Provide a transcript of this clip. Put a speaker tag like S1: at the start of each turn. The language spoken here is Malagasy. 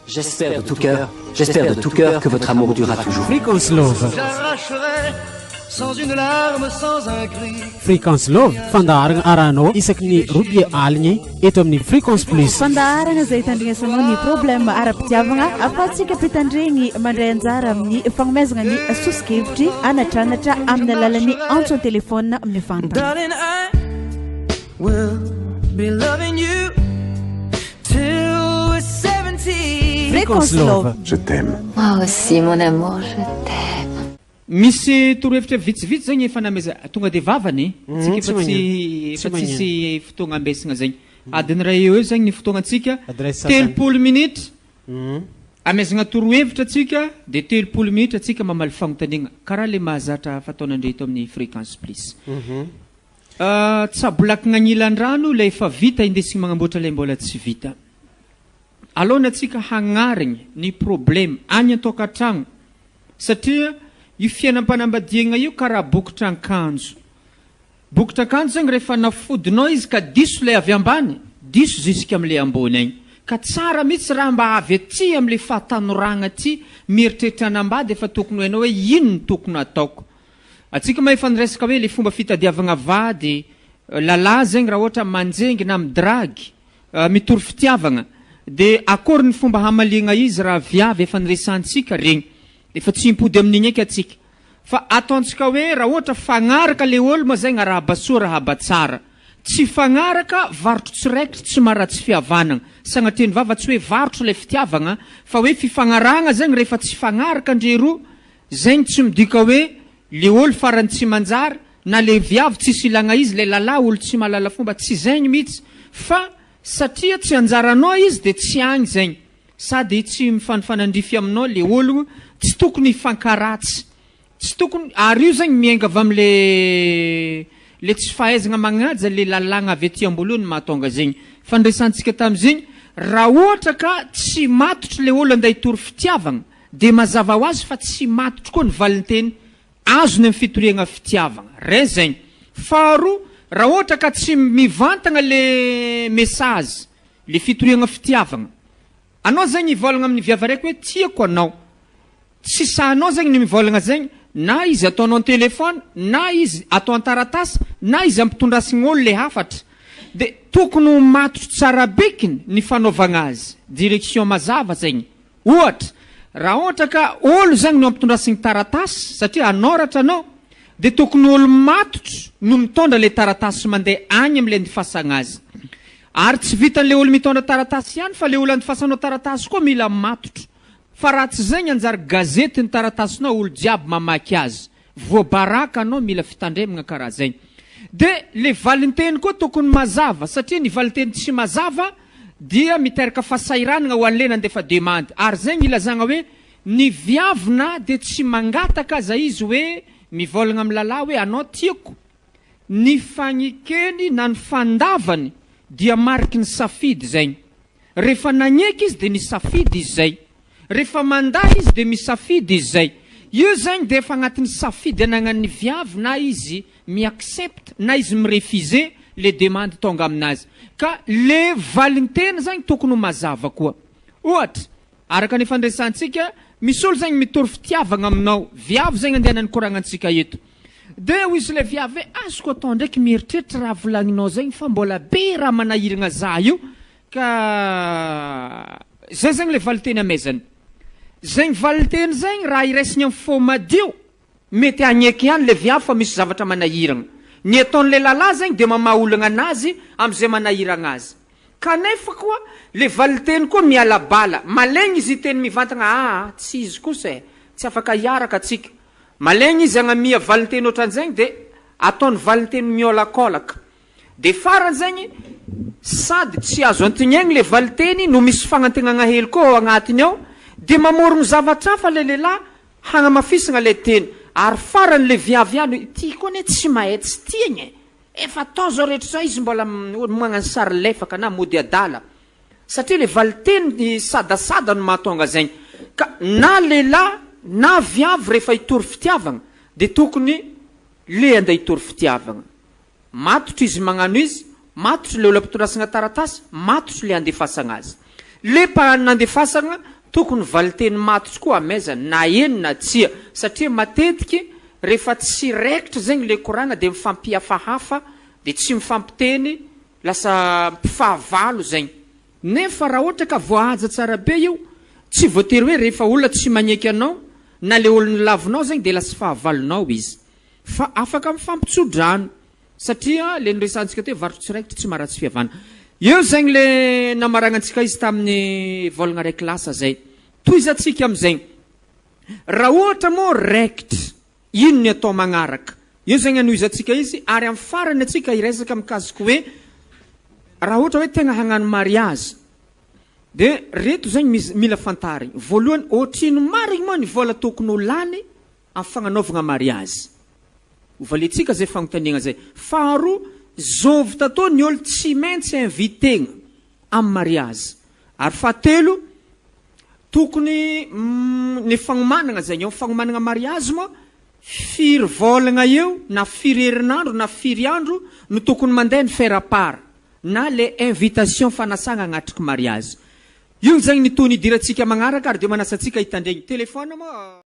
S1: J'espère de tout cœur que votre amour durera toujours.
S2: Fréquence Love.
S3: J'arracherai sans une larme, sans un cri.
S2: Fréquence Love, fandaharagna arano isaky ny roabia aligny eto amin'ny Fréquence Plus.
S4: Fandaharagna zay tandrignasanao ny problème ara-pitiavagna afatsika mpitandregny mandray anjara amin'ny fagnomezagna ny sosikevitry anatranatra amin'ny alalan'ny antso téléphone amin'ny fantana.
S3: Darling, I will be loving you till we're 70.
S4: Fréquence Love.
S5: Je t'aime.
S6: Moi aussi, mon amour, je t'aime.
S7: Misy torohevitra vitsivitsy zagny efa nameza tonga de vavany tsika efa tsisy fotoagna ambesagna zagny adiny ray eo zagny ny fotoagnatsika 30 minitra amezagna torohevitra atsika de 30 minitra atsika mamaly fagnontaniagna karaha le mahazatra fataonandre eto amin'ny Fréquence Plus. Tsabolakina agnilan-drano ilay efa vita indesigny magnamboatra ilay mbola tsy vita. Alona atsika hagnarigny ny problème any an-tokantragno satria io fiainam-panambadiagna io karaha bokotra akanjo. Bokotra akanjo zagny rehefa nafodinao izy ka diso ilay avy ambany, diso jusqu'à amin'ilay ambony agny. Ka tsara mihitsy raha mba avy aty amin'ilay fahatanoragna aty mieritreritra anambady efa tokony hainao hoe ino ny tokony ataoko. Atsika maefa niresaka hoe le fomba fitadiavagna vady, lalahy zegny raha ohatra manjengy na midragy, mitory fitiavagna. De akory ny fomba hamaliagna izy raha viavy efa niresantsika regny. Efa tsy impody amin'igny eky atsika. Fa ataontsika hoe raha ohatra fagnaraka le olo moa zegny arahaba soa rahaba tsara. Tsy fagnaraka varotro tsiraikitra tsy maratsy fihavanagna. Sagnatria ny vava tsy hoe varotro le fitiavagna, fa hoe fifagnaragna zegny rehefa tsy fagnaraka ndre roa, zegny tsy midika hoe le olo farany tsy manjary na le viavy tsisy ilagna izy, le lalahy olo tsy mahalala fomba tsy zegny mihitsy, fa satria tsy anjaranao izy de tsy agny zegny. Sady tsy mifanifanandrify aminao le olo tsy tokony fankaratsy. Tsy tokony ary io zegny miainga avy am'le tsy fahaizagna magnaja le lalagna avy aty amboloany mahatonga zegny. Fandraisantsika tam'zegny raha ohatra ka tsy matotro le olo anday tory fitiavagna de mazava ho azy fa tsy matotro koa ny valinteny azony amin'ny fitoriagna fitiavagna. Ray zegny. Faharoa, raha ohatra ka tsy mivantagna le message, le fitoriagna fitiavagna. Anao zegny ivolagna amin'ny viavy raiky hoe tiako anao. Tsy sahanao zegny ny mivolagna zegny, na izy ataonao ny telefona, na izy atao an-taratasy, na izy ampitondrasigny olo le hafatra. De tokony matotro tsara bekiny ny fanaovagna azy. Direction mazava zegny. Ohatra, raha ohatra ka olo zegny no ampitondrasigny taratasy, satria anoratra anao, de tokony olo matotro no mitondra le taratasy mandeha agny am'le andifasagna azy. Ary tsy vitan'le olo mitondra taratasy ihany fa le olo andifasanao taratasy koa mila matotro. Fa raha tsy zegny anjary gazety ny taratasinao olo jiaby mamaky azy. Voabaraka anao mila fitandremagna karaha zegny. De le valinteny koa tokony mazava satria ny valinteny tsy mazava dia miteraka fasairanagna ho an'le nandefa demande. Ary zegny ilazagna hoe ny viavina de tsy mangataka aza izy hoe mivolagna amin'ny lalahy hoe anao tiako. Ny fagnekeny na ny fandavany dia mariky ny safidy zegny. Rehefa nagneky izy de ny safidy izy zay. Rehefa manday izy de misafidy izy zay. Io zegny de efa agnatin'ny safidy anagnan'ny viavy na izy mi-accepte na izy mi-refuser le demande tonga aminazy. Ka le valinteny zegny tokony mazava koa. Ohatra, araka ny fandraisantsika, misy olo zegny mitory fitiavagna aminao, viavy zegny andehanany koragnantsika eto. De izy le viavy azoko atao ndraiky mieritreritra raha volagninao zegny fa mbola be raha manahiragna za io ka zay zegny le valiteny amezany. Zegny valiteny zegny raha iraisiny amin'ny fo madio mety agneky ihany le viavy fa misy zavatra manahiragna. Ny ataon'le lalahy zegny de mamaolagna anazy am'izay manahiragna azy. Kanefa koa le valiteny koa miala bala. Malegny izy teny mivantagna tsy izy kosa tsy afaka hiaraka atsika. Malegny izy agnamia valiteny ohatran'zegny de ataony valiteny miolakolaka. De farany zegny sady tsy azo antignaigny le valiteny no misy fagnantegnana hely koa agnatiny ao de mamorogno zavatra fa le lehilahy hagnamafisagna le teny. Ary farany le viavy ihany ty koa ne tsy mahay tsy tiagny. Efa atao zao rehetra zao izy mbola magnano sary lefaka na mody adala. Satria le valiteny sadasada no mahatonga zegny. Ka na lehilahy na viavy rehefa hitory fitiavagna de tokony le andeha hitory fitiavagna. Matotro izy magnano izy, matotro le olo ampitondrasagna taratasy, matotro le andefasagna azy. Le pa nandefasagna tokony valiteny maty tokoa amezana na eny na tsia satria matetiky rehefa tsy raikitra zegny le korana de mifampiafahafa de tsy mifampiteny lasa mpifahavalo zegny nefa raha ohatra ka voahaja tsara be io tsy voatery hoe rehefa olona tsy magneky anao na le olony lavinao zegny de lasa fahavalonao izy fa afaka mifampitsodrano satria le niresantsika te varotro tsy raikitra tsy maratsy fihavana eo zegny le namaragnatsika izy tamin'ny volagna raiky lasa zay toizatsika am'zegny raha ohatra moa raikitra ino ny atao magnaraka eo zegny anoizatsika izy ary amin'ny farany atsika iresaka mikasika hoe raha ohatra hoe tegna hagnano mariage de reto zegny mila fantarigny voalohany ohatrino marigny moa ny vola tokony ho lany amin'ny fagnanaovagna mariage ovaletsika zay fagnontaniagna zay faharoa zovy tatao ny olo tsy maintsy invitegna amin'ny mariage ary fahatelo tokony ny fagnomanagna zegny eo fagnomanagna mariage moa firy volagna eo na firy herinandro na firy andro no tokony mandeha ny ferapara na le invitation fanasagna agnatriky mariage io zegny ny tony idiratsika magnaraka ary de manasatsika hitandregny telefona moa